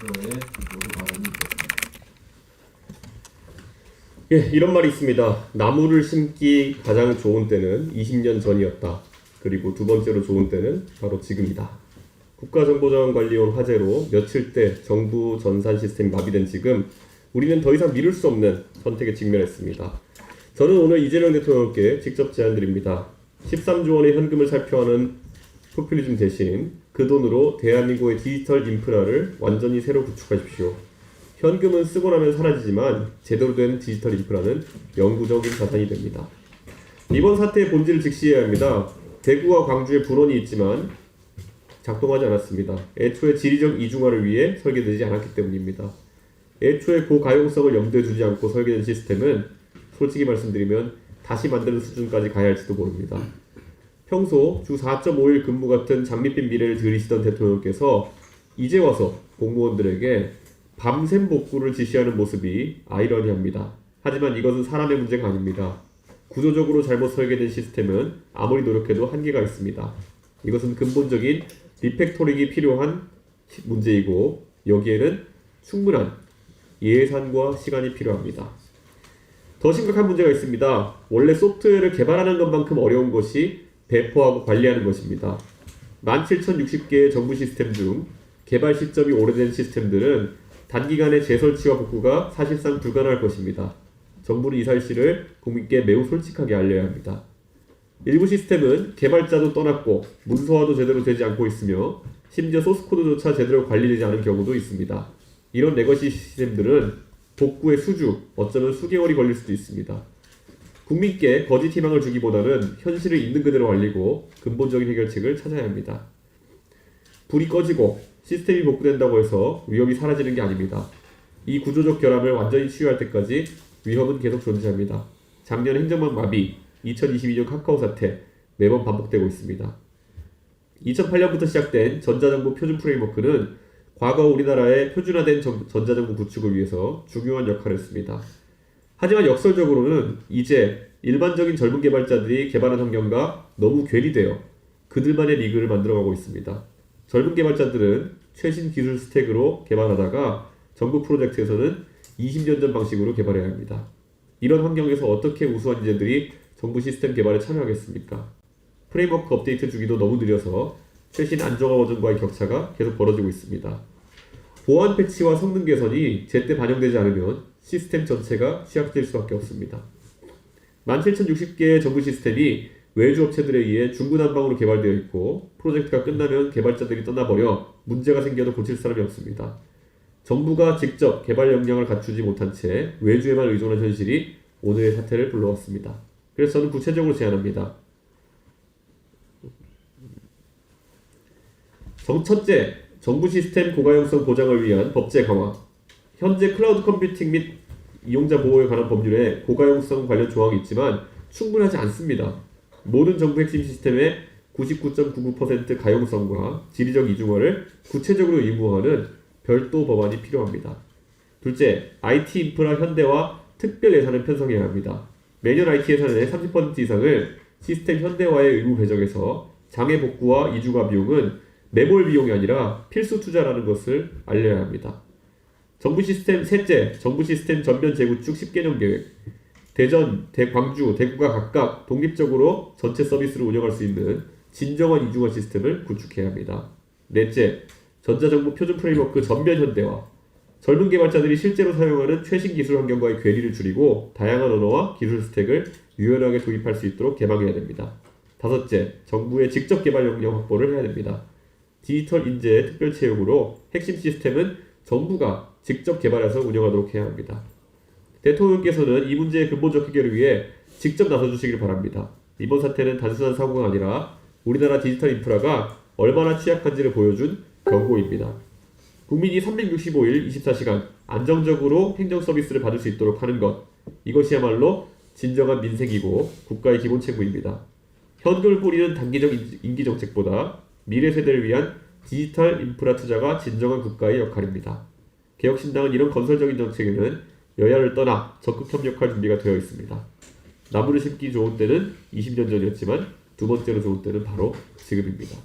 앞으로의 모두 발언이 있겠습니다. 예, 이런 말이 있습니다. 나무를 심기 가장 좋은 때는 20년 전이었다. 그리고 두 번째로 좋은 때는 바로 지금이다. 국가정보자원관리원 화재로 며칠째 정부 전산 시스템이 마비된 지금 우리는 더 이상 미룰 수 없는 선택에 직면했습니다. 저는 오늘 이재명 대통령께 직접 제안드립니다. 13조 원의 현금을 살펴하는 포퓰리즘 대신 그 돈으로 대한민국의 디지털 인프라를 완전히 새로 구축하십시오. 현금은 쓰고 나면 사라지지만 제대로 된 디지털 인프라는 영구적인 자산이 됩니다. 이번 사태의 본질을 직시해야 합니다. 대구와 광주에 불원이 있지만 작동하지 않았습니다. 애초에 지리적 이중화를 위해 설계되지 않았기 때문입니다. 애초에 고가용성을 염두에 두지 않고 설계된 시스템은 솔직히 말씀드리면 다시 만드는 수준까지 가야 할지도 모릅니다. 평소 주 4.5일 근무 같은 장밋빛 미래를 들이시던 대통령께서 이제 와서 공무원들에게 밤샘 복구를 지시하는 모습이 아이러니합니다. 하지만 이것은 사람의 문제가 아닙니다. 구조적으로 잘못 설계된 시스템은 아무리 노력해도 한계가 있습니다. 이것은 근본적인 리팩토링이 필요한 문제이고 여기에는 충분한 예산과 시간이 필요합니다. 더 심각한 문제가 있습니다. 원래 소프트웨어를 개발하는 것만큼 어려운 것이 배포하고 관리하는 것입니다. 17,060개의 정부 시스템 중 개발 시점이 오래된 시스템들은 단기간에 재설치와 복구가 사실상 불가능할 것입니다. 정부는 이 사실을 국민께 매우 솔직하게 알려야 합니다. 일부 시스템은 개발자도 떠났고 문서화도 제대로 되지 않고 있으며 심지어 소스코드조차 제대로 관리되지 않은 경우도 있습니다. 이런 레거시 시스템들은 복구의 수주, 어쩌면 수개월이 걸릴 수도 있습니다. 국민께 거짓 희망을 주기보다는 현실을 있는 그대로 알리고 근본적인 해결책을 찾아야 합니다. 불이 꺼지고 시스템이 복구된다고 해서 위험이 사라지는 게 아닙니다. 이 구조적 결함을 완전히 치유할 때까지 위험은 계속 존재합니다. 작년 행정망 마비, 2022년 카카오 사태 매번 반복되고 있습니다. 2008년부터 시작된 전자정부 표준 프레임워크는 과거 우리나라의 표준화된 전자정부 구축을 위해서 중요한 역할을 했습니다. 하지만 역설적으로는 이제 일반적인 젊은 개발자들이 개발한 환경과 너무 괴리되어 그들만의 리그를 만들어가고 있습니다. 젊은 개발자들은 최신 기술 스택으로 개발하다가 정부 프로젝트에서는 20년 전 방식으로 개발해야 합니다. 이런 환경에서 어떻게 우수한 인재들이 정부 시스템 개발에 참여하겠습니까? 프레임워크 업데이트 주기도 너무 느려서 최신 안정화 버전과의 격차가 계속 벌어지고 있습니다. 보안 패치와 성능 개선이 제때 반영되지 않으면 시스템 전체가 취약될 수밖에 없습니다. 17,060개의 정부 시스템이 외주 업체들에 의해 중구난방으로 개발되어 있고 프로젝트가 끝나면 개발자들이 떠나버려 문제가 생겨도 고칠 사람이 없습니다. 정부가 직접 개발 역량을 갖추지 못한 채 외주에만 의존한 현실이 오늘의 사태를 불러왔습니다. 그래서 저는 구체적으로 제안합니다. 첫째, 정부 시스템 고가용성 보장을 위한 법제 강화. 현재 클라우드 컴퓨팅 및 이용자 보호에 관한 법률에 고가용성 관련 조항이 있지만 충분하지 않습니다. 모든 정부 핵심 시스템의 99.99% 가용성과 지리적 이중화를 구체적으로 의무화하는 별도 법안이 필요합니다. 둘째, IT 인프라 현대화 특별 예산을 편성해야 합니다. 매년 IT 예산의 30% 이상을 시스템 현대화에 의무 배정해서 장애 복구와 이중화 비용은 매몰 비용이 아니라 필수 투자라는 것을 알려야 합니다. 셋째, 정부 시스템 전면 재구축 10개년 계획. 대전, 광주, 대구가 각각 독립적으로 전체 서비스를 운영할 수 있는 진정한 이중화 시스템을 구축해야 합니다. 넷째, 전자정부 표준 프레임워크 전면 현대화. 젊은 개발자들이 실제로 사용하는 최신 기술 환경과의 괴리를 줄이고 다양한 언어와 기술 스택을 유연하게 도입할 수 있도록 개방해야 됩니다. 다섯째, 정부의 직접 개발 역량 확보를 해야 됩니다. 디지털 인재 특별 채용으로 핵심 시스템은 정부가 직접 개발해서 운영하도록 해야 합니다. 대통령께서는 이 문제의 근본적 해결을 위해 직접 나서주시길 바랍니다. 이번 사태는 단순한 사고가 아니라 우리나라 디지털 인프라가 얼마나 취약한지를 보여준 경고입니다. 국민이 365일 24시간 안정적으로 행정 서비스를 받을 수 있도록 하는 것, 이것이야말로 진정한 민생이고 국가의 기본 책무입니다. 현금을 뿌리는 단기적 인기 정책보다 미래 세대를 위한 디지털 인프라 투자가 진정한 국가의 역할입니다. 개혁신당은 이런 건설적인 정책에는 여야를 떠나 적극 협력할 준비가 되어 있습니다. 나무를 심기 좋은 때는 20년 전이었지만 두 번째로 좋은 때는 바로 지금입니다.